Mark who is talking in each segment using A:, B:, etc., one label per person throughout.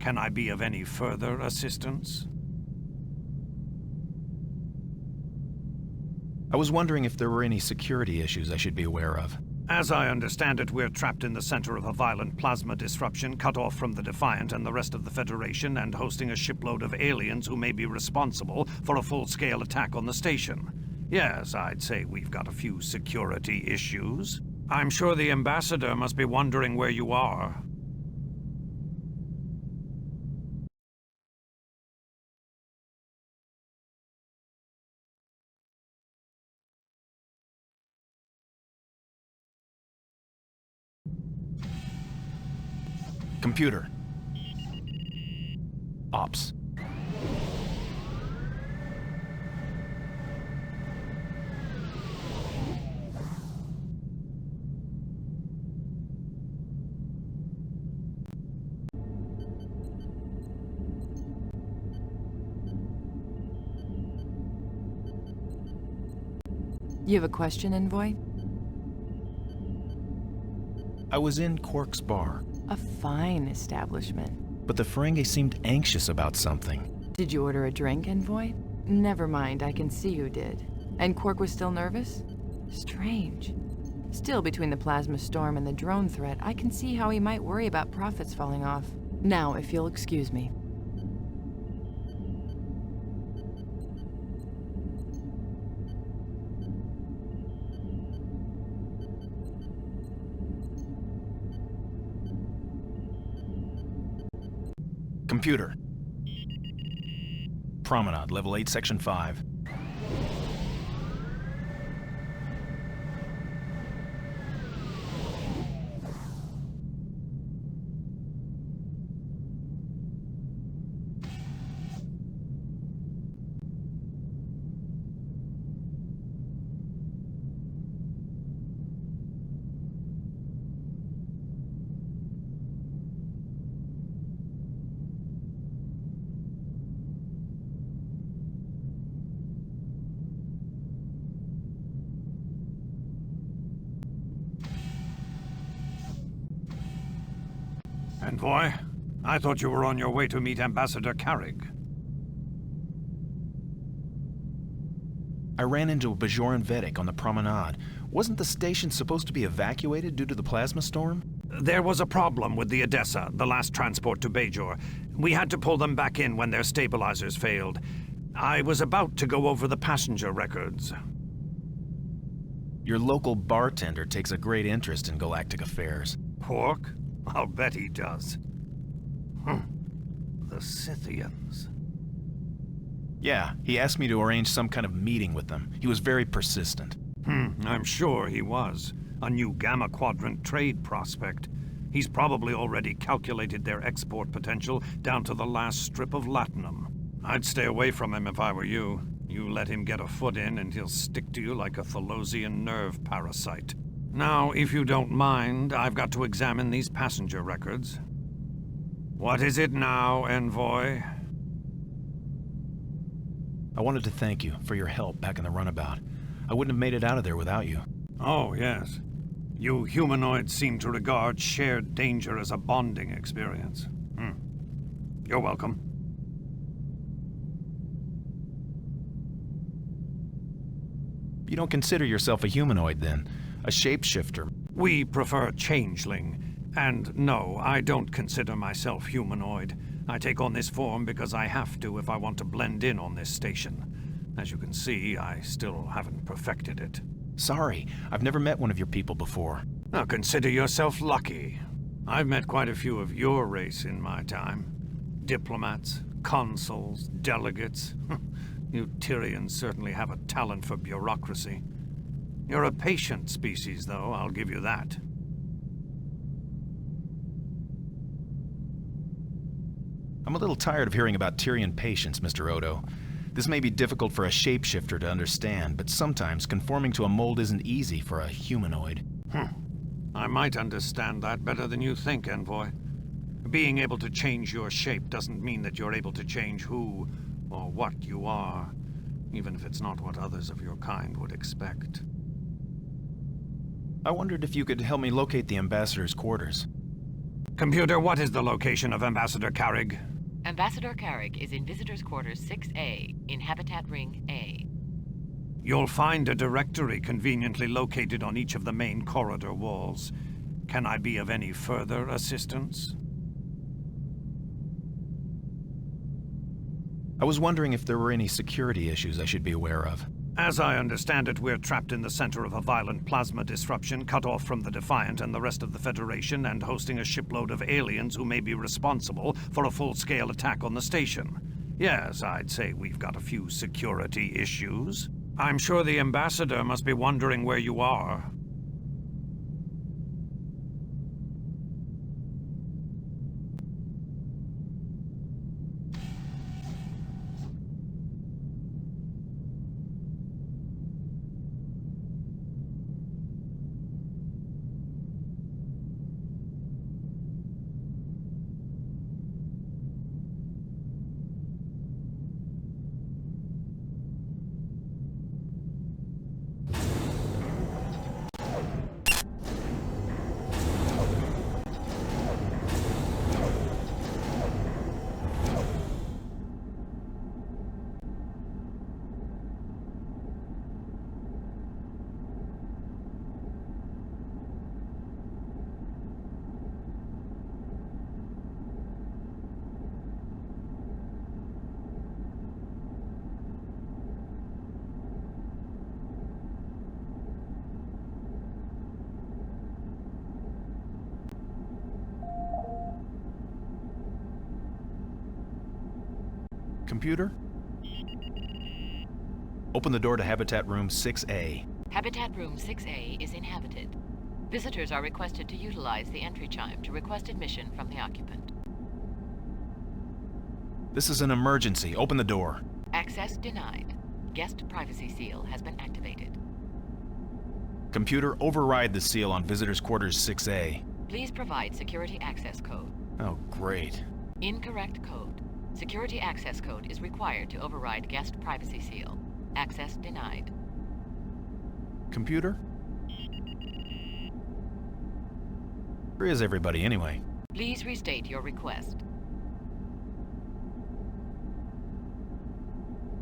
A: Can I be of any further assistance?
B: I was wondering if there were any security issues I should be aware of.
A: As I understand it, we're trapped in the center of a violent plasma disruption, cut off from the Defiant and the rest of the Federation, and hosting a shipload of aliens who may be responsible for a full-scale attack on the station. Yes, I'd say we've got a few security issues. I'm sure the Ambassador must be wondering where you are.
B: Computer. Ops.
C: You have a question, Envoy?
B: I was in Quark's bar,
C: A fine establishment.
B: but the Ferengi seemed anxious about something.
C: Did you order a drink, Envoy? Never mind, I can see who did. And Quark was still nervous? Strange. Still, between the plasma storm and the drone threat, I can see how he might worry about profits falling off. Now, if you'll excuse me.
B: Computer. Promenade, level 8, section 5.
A: Envoy, I thought you were on your way to meet Ambassador Karrig.
B: I ran into a Bajoran Vedic on the promenade. Wasn't the station supposed to be evacuated due to the plasma storm?
A: There was a problem with the Odessa, the last transport to Bajor. We had to pull them back in when their stabilizers failed. I was about to go over the passenger records.
B: Your local bartender takes a great interest in galactic affairs.
A: Pork? I'll bet he does. The Scythians.
B: Yeah, he asked me to arrange some kind of meeting with them. He was very persistent.
A: I'm sure he was. A new Gamma Quadrant trade prospect. He's probably already calculated their export potential down to the last strip of latinum. I'd stay away from him if I were you. You let him get a foot in and he'll stick to you like a Thalosian nerve parasite. Now, if you don't mind, I've got to examine these passenger records. What is it now, Envoy?
B: I wanted to thank you for your help back in the runabout. I wouldn't have made it out of there without you.
A: Oh, yes. You humanoids seem to regard shared danger as a bonding experience. You're welcome.
B: You don't consider yourself a humanoid, then? A shapeshifter?
A: We prefer changeling. And no, I don't consider myself humanoid. I take on this form because I have to if I want to blend in on this station. As you can see, I still haven't perfected it.
B: Sorry, I've never met one of your people before.
A: Now consider yourself lucky. I've met quite a few of your race in my time. Diplomats, consuls, delegates. You Tyrians certainly have a talent for bureaucracy. You're a patient species, though, I'll give you that.
B: I'm a little tired of hearing about Tyrian patience, Mr. Odo. This may be difficult for a shapeshifter to understand, but sometimes conforming to a mold isn't easy for a humanoid.
A: I might understand that better than you think, Envoy. Being able to change your shape doesn't mean that you're able to change who or what you are, even if it's not what others of your kind would expect.
B: I wondered if you could help me locate the ambassador's quarters.
A: Computer, what is the location of Ambassador Karrig?
C: Ambassador Karrig is in Visitors Quarters 6A, in Habitat Ring A.
A: You'll find a directory conveniently located on each of the main corridor walls. Can I be of any further assistance?
B: I was wondering if there were any security issues I should be aware of.
A: As I understand it, we're trapped in the center of a violent plasma disruption, cut off from the Defiant and the rest of the Federation, and hosting a shipload of aliens who may be responsible for a full-scale attack on the station. Yes, I'd say we've got a few security issues. I'm sure the Ambassador must be wondering where you are.
B: Computer? Open the door to Habitat Room 6A.
C: Habitat Room 6A is inhabited. Visitors are requested to utilize the entry chime to request admission from the occupant.
B: This is an emergency. Open the door.
C: Access denied. Guest privacy seal has been activated.
B: Computer, override the seal on Visitors Quarters 6A.
C: Please provide security access code.
B: Oh, great.
C: Incorrect code. Security access code is required to override guest privacy seal. Access denied.
B: Computer? Where is everybody anyway?
C: Please restate your request.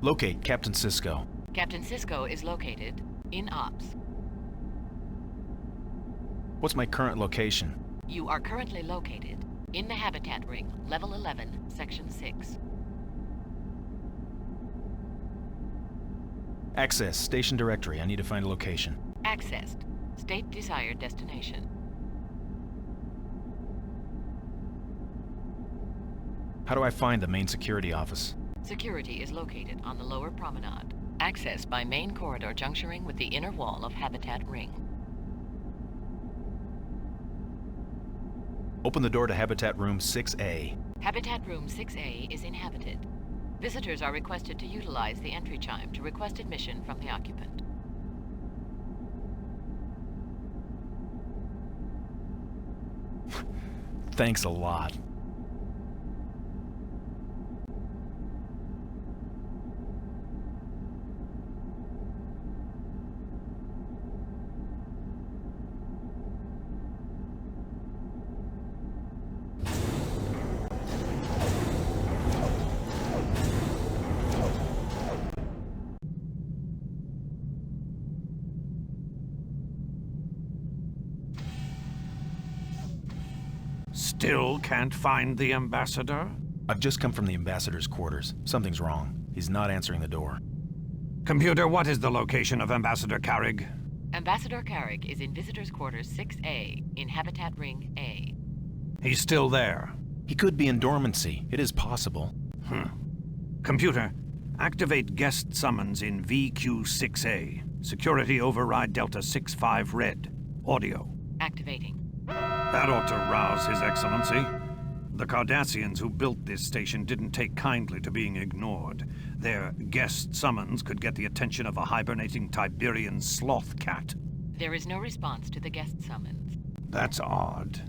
B: Locate Captain Sisko.
C: Captain Sisko is located in Ops.
B: What's my current location?
C: You are currently located in the Habitat Ring, Level 11, Section 6.
B: Access, station directory. I need to find a location.
C: Accessed. State desired destination.
B: How do I find the main security office?
C: Security is located on the lower promenade. Access by main corridor juncturing with the inner wall of Habitat Ring.
B: Open the door to Habitat Room 6A.
C: Habitat Room 6A is inhabited. Visitors are requested to utilize the entry chime to request admission from the occupant.
B: Thanks a lot.
A: Still can't find the Ambassador?
B: I've just come from the Ambassador's quarters. Something's wrong. He's not answering the door.
A: Computer, what is the location of Ambassador Karrig?
C: Ambassador Karrig is in Visitors Quarters 6A, in Habitat Ring A.
A: He's still there.
B: He could be in dormancy. It is possible.
A: Computer, activate guest summons in VQ6A. Security override Delta 65 Red. Audio.
C: Activating.
A: That ought to rouse His Excellency. The Cardassians who built this station didn't take kindly to being ignored. Their guest summons could get the attention of a hibernating Tiberian sloth cat.
C: There is no response to the guest summons.
A: That's odd.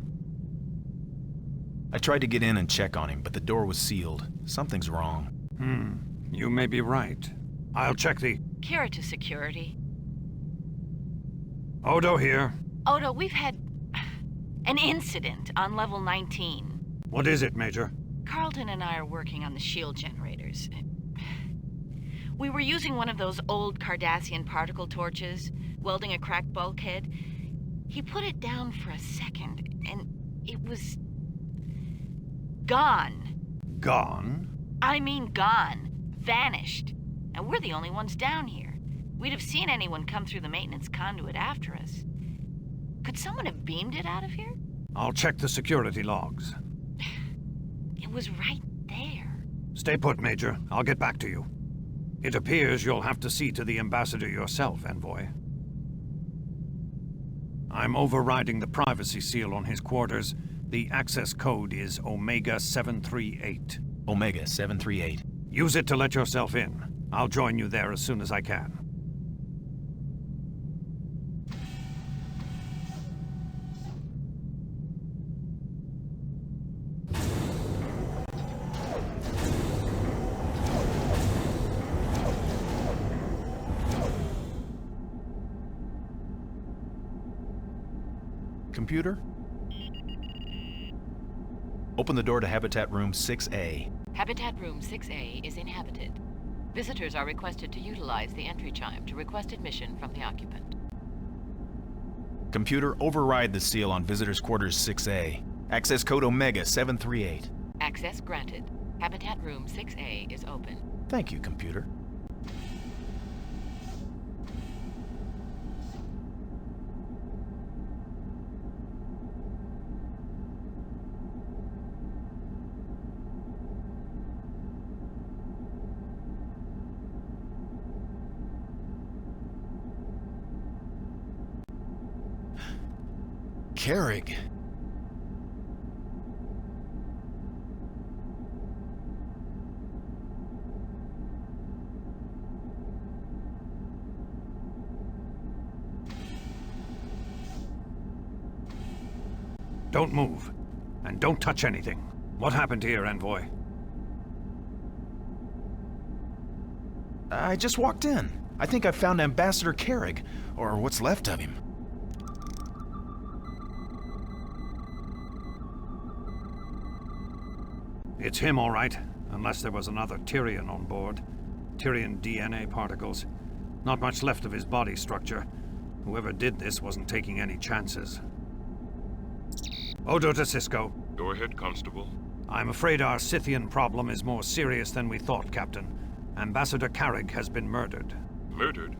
B: I tried to get in and check on him, but the door was sealed. Something's wrong.
A: You may be right. I'll check the...
C: Kira to security.
A: Odo here.
C: Odo, we've had
D: An incident on level 19.
A: What is it, Major?
D: Carlton and I are working on the shield generators. We were using one of those old Cardassian particle torches, welding a cracked bulkhead. He put it down for a second, and it was... gone.
A: Gone?
D: I mean gone. Vanished. And we're the only ones down here. We'd have seen anyone come through the maintenance conduit after us. Could someone have beamed it out of here?
A: I'll check the security logs.
D: It was right there.
A: Stay put, Major. I'll get back to you. It appears you'll have to see to the ambassador yourself, Envoy. I'm overriding the privacy seal on his quarters. The access code is Omega 738.
B: Omega 738.
A: Use it to let yourself in. I'll join you there as soon as I can.
B: Computer? Open the door to Habitat Room 6A.
C: Habitat Room 6A is inhabited. Visitors are requested to utilize the entry chime to request admission from the occupant.
B: Computer, override the seal on Visitors Quarters 6A. Access code Omega 738.
C: Access granted. Habitat Room 6A is open.
B: Thank you, computer. Karrig.
A: Don't move. And don't touch anything. What happened here, Envoy?
B: I just walked in. I think I found Ambassador Karrig, or what's left of him.
A: It's him, all right. Unless there was another Tyrian on board. Tyrian DNA particles. Not much left of his body structure. Whoever did this wasn't taking any chances. Odo to Sisko.
E: Go ahead, Constable.
A: I'm afraid our Scythian problem is more serious than we thought, Captain. Ambassador Karrig has been murdered.
E: Murdered?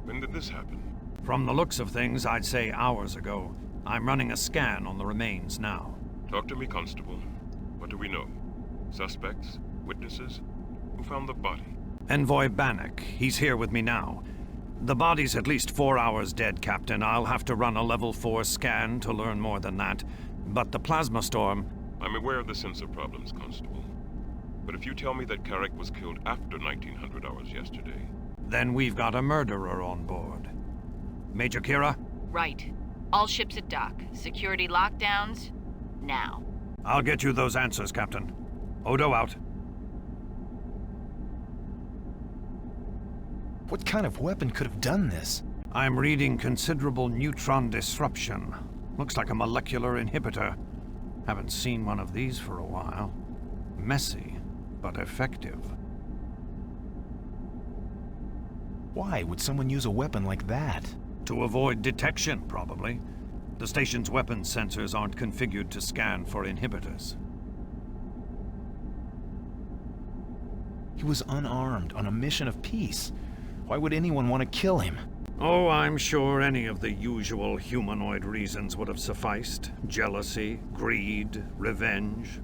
E: When did this happen?
A: From the looks of things, I'd say hours ago. I'm running a scan on the remains now.
E: Talk to me, Constable. What do we know? Suspects? Witnesses? Who found the body?
A: Envoy Bannick. He's here with me now. The body's at least 4 hours dead, Captain. I'll have to run a level 4 scan to learn more than that. But the plasma storm...
E: I'm aware of the sensor problems, Constable. But if you tell me that Karrig was killed after 1900 hours yesterday...
A: Then we've got a murderer on board. Major Kira?
D: Right. All ships at dock. Security lockdowns, now.
A: I'll get you those answers, Captain. Odo out.
B: What kind of weapon could have done this?
A: I'm reading considerable neutron disruption. Looks like a molecular inhibitor. Haven't seen one of these for a while. Messy, but effective.
B: Why would someone use a weapon like that?
A: To avoid detection, probably. The station's weapons sensors aren't configured to scan for inhibitors.
B: He was unarmed, on a mission of peace. Why would anyone want to kill him?
A: Oh, I'm sure any of the usual humanoid reasons would have sufficed. Jealousy, greed, revenge.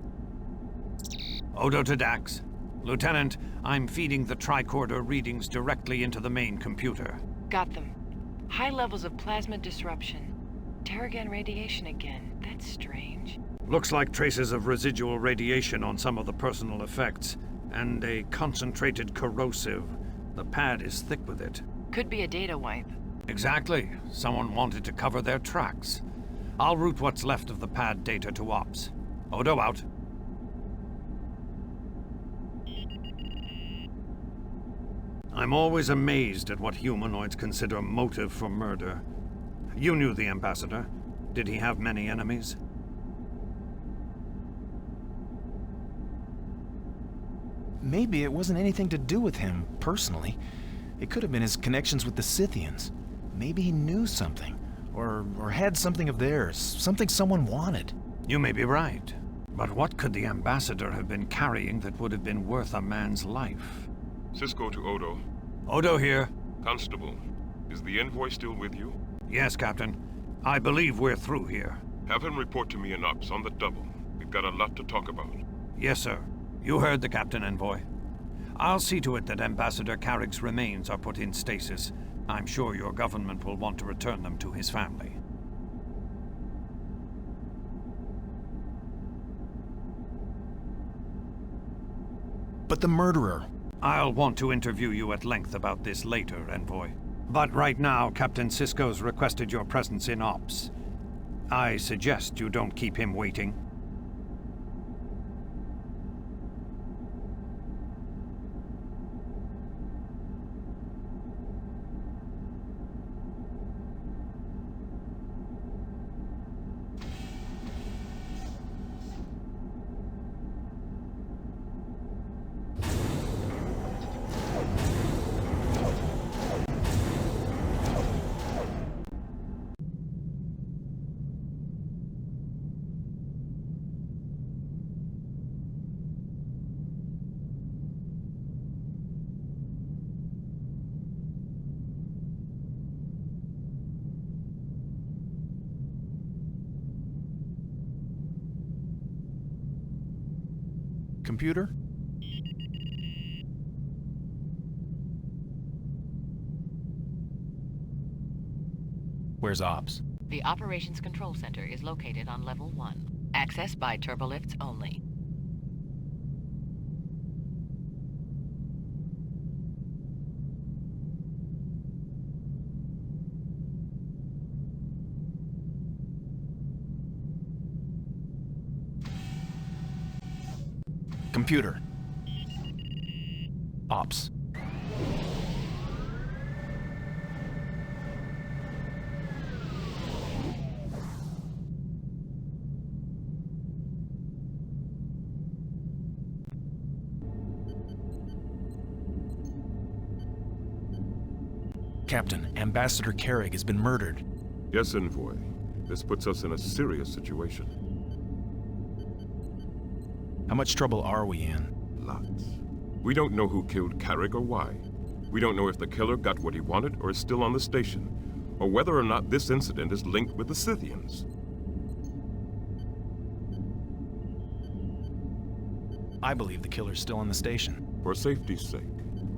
A: Odo to Dax. Lieutenant, I'm feeding the tricorder readings directly into the main computer.
C: Got them. High levels of plasma disruption. Terrigen radiation again. That's strange.
A: Looks like traces of residual radiation on some of the personal effects. And a concentrated corrosive. The pad is thick with it.
C: Could be a data wipe.
A: Exactly. Someone wanted to cover their tracks. I'll route what's left of the pad data to Ops. Odo out. I'm always amazed at what humanoids consider motive for murder. You knew the Ambassador. Did he have many enemies?
B: maybe it wasn't anything to do with him, personally. It could have been his connections with the Scythians. Maybe he knew something, or had something of theirs, something someone wanted.
A: You may be right. But what could the ambassador have been carrying that would have been worth a man's life?
E: Sisko to Odo.
A: Odo here.
E: Constable, is the Envoy still with you?
A: Yes, Captain. I believe we're through here.
E: Have him report to me in Ops on the double. We've got a lot to talk about.
A: Yes, sir. You heard the Captain, Envoy. I'll see to it that Ambassador Karrig's remains are put in stasis. I'm sure your government will want to return them to his family.
B: But the murderer...
A: I'll want to interview you at length about this later, Envoy. But right now, Captain Sisko's requested your presence in Ops. I suggest you don't keep him waiting.
B: Computer? Where's Ops?
C: The Operations Control Center is located on Level 1. Access by turbolifts only.
B: Computer. Ops. Captain, Ambassador Karrig has been murdered.
E: Yes, Envoy. This puts us in a serious situation.
B: How much trouble are we in?
E: Lots. We don't know who killed Karrig or why. We don't know if the killer got what he wanted or is still on the station, or whether or not this incident is linked with the Scythians.
B: I believe the killer's still on the station.
E: For safety's sake,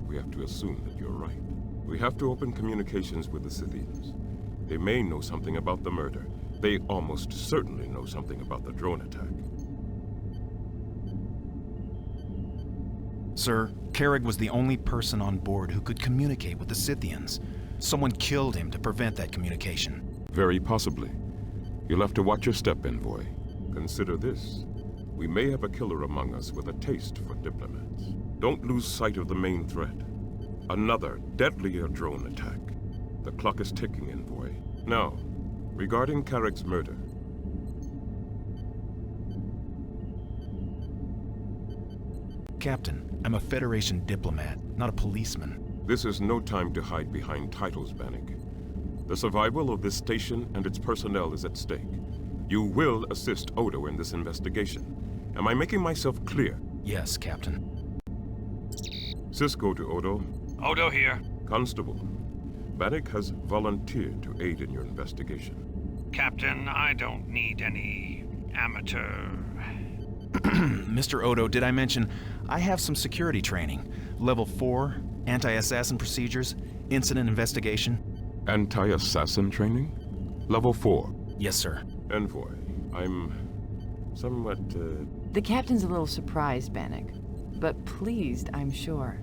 E: we have to assume that you're right. We have to open communications with the Scythians. They may know something about the murder. They almost certainly know something about the drone attack.
B: Sir, Karrig was the only person on board who could communicate with the Scythians. Someone killed him to prevent that communication.
E: Very possibly. You'll have to watch your step, Envoy. Consider this. We may have a killer among us with a taste for diplomats. Don't lose sight of the main threat. Another, deadlier drone attack. The clock is ticking, Envoy. Now, regarding Karrig's murder.
B: Captain, I'm a Federation diplomat, not a policeman.
E: This is no time to hide behind titles, Bannick. The survival of this station and its personnel is at stake. You will assist Odo in this investigation. Am I making myself clear?
B: Yes, Captain.
E: Sisko to Odo.
A: Odo here.
E: Constable, Bannick has volunteered to aid in your investigation.
A: Captain, I don't need any amateur...
B: Mr. Odo, did I mention I have some security training? Level 4, anti-assassin procedures, incident investigation.
E: Anti-assassin training? Level 4.
B: Yes, sir.
E: Envoy, I'm somewhat,
C: The captain's a little surprised, Bannick, but pleased, I'm sure.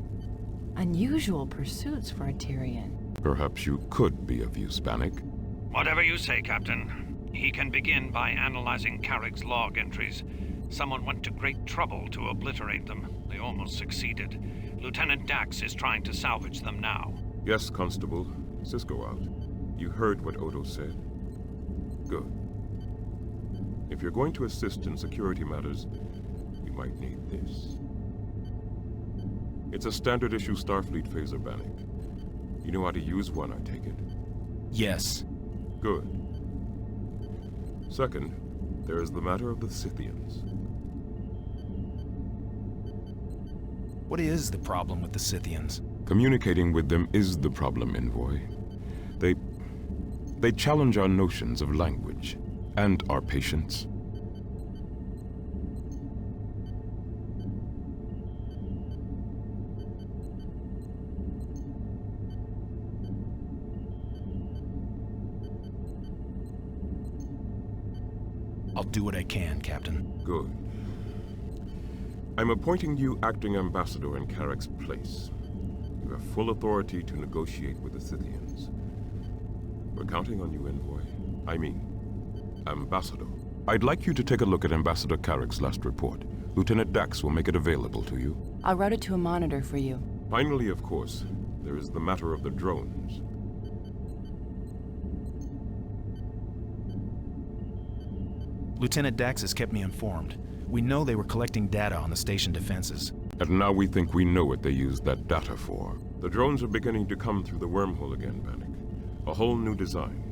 C: Unusual pursuits for a Tyrian.
E: Perhaps you could be of use, Bannick.
A: Whatever you say, Captain. He can begin by analyzing Karrig's log entries. Someone went to great trouble to obliterate them. They almost succeeded. Lieutenant Dax is trying to salvage them now.
E: Yes, Constable. Sisko out. You heard what Odo said? Good. If you're going to assist in security matters, you might need this. It's a standard issue Starfleet phaser, Bannick. You know how to use one, I take it?
B: Yes.
E: Good. Second, there is the matter of the Scythians.
B: What is the problem with the Scythians?
E: Communicating with them is the problem, Envoy. They challenge our notions of language and our patience.
B: I'll do what I can, Captain.
E: Good. I'm appointing you acting ambassador in Karrig's place. You have full authority to negotiate with the Scythians. We're counting on you, Envoy. I mean, Ambassador. I'd like you to take a look at Ambassador Karrig's last report. Lieutenant Dax will make it available to you.
C: I'll route it to a monitor for you.
E: Finally, of course, there is the matter of the drones.
B: Lieutenant Dax has kept me informed. We know they were collecting data on the station defenses.
E: And now we think we know what they used that data for. The drones are beginning to come through the wormhole again, Bannick. A whole new design.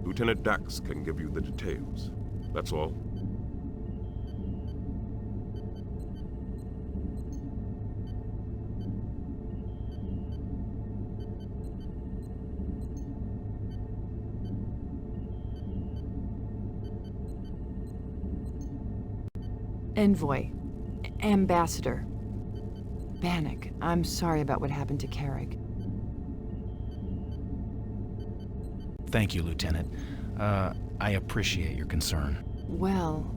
E: Lieutenant Dax can give you the details. That's all.
C: Envoy. Ambassador. Bannick, I'm sorry about what happened to Karrig.
B: Thank you, Lieutenant. I appreciate your concern.
C: Well,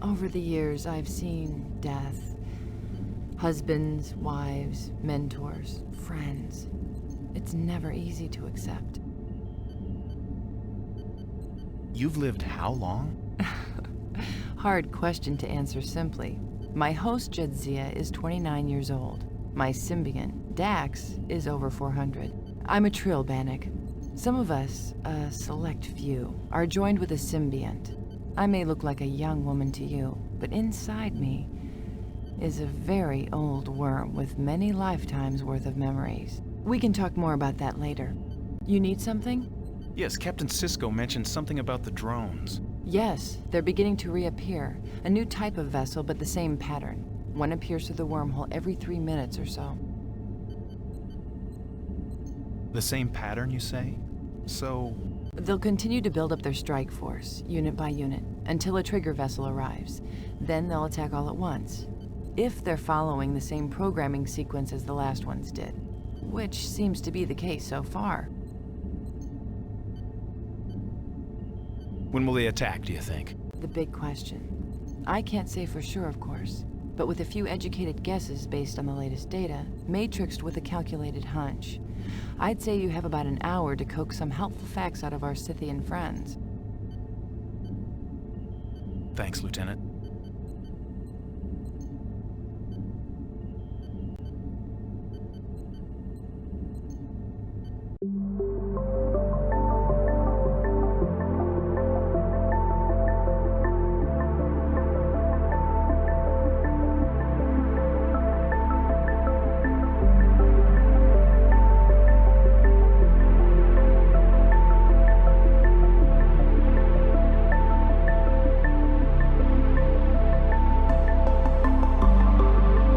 C: over the years I've seen death. Husbands, wives, mentors, friends. It's never easy to accept.
B: You've lived how long?
C: Hard question to answer simply. My host, Jadzia, is 29 years old. My symbiont, Dax, is over 400. I'm a trill, Bannick. Some of us, a select few, are joined with a symbiont. I may look like a young woman to you, but inside me is a very old worm with many lifetimes worth of memories. We can talk more about that later. You need something?
B: Yes, Captain Sisko mentioned something about the drones.
C: Yes, they're beginning to reappear. A new type of vessel, but the same pattern. One appears through the wormhole every 3 minutes or so.
B: The same pattern, you say? So...
C: They'll continue to build up their strike force, unit by unit, until a trigger vessel arrives. Then they'll attack all at once. If they're following the same programming sequence as the last ones did. Which seems to be the case so far.
B: when will they attack, do you think?
C: The big question. I can't say for sure, of course. But with a few educated guesses based on the latest data, matrixed with a calculated hunch, I'd say you have about an hour to coax some helpful facts out of our Scythian friends.
B: Thanks, Lieutenant.